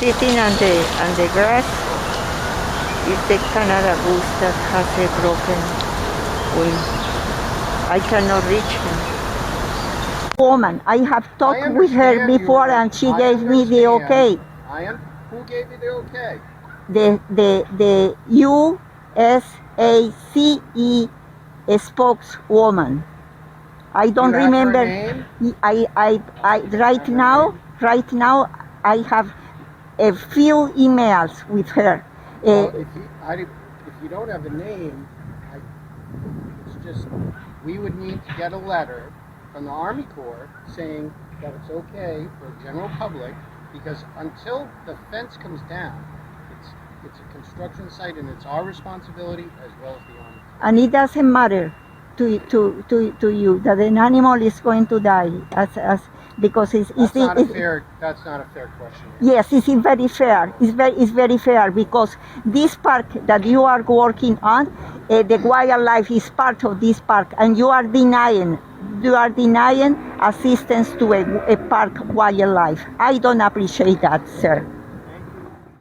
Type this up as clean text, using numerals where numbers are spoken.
sitting on the grass is the Canada goose that has a broken wing. I cannot reach him. Woman, I have talked with her before and she gave me the okay. Who gave you the okay? The USACE spokeswoman. I don't remember. I right now I have a few emails with her. Well, if you don't have a name, it's just we would need to get a letter from the Army Corps saying that it's okay for the general public, because until the fence comes down, it's a construction site and it's our responsibility as well as the Army. And it doesn't matter to you that an animal is going to die because that's not a fair question. Yes, it's very fair. It's very fair because this park that you are working on, the wildlife is part of this park, and you are denying assistance to a park wildlife. I don't appreciate that, sir.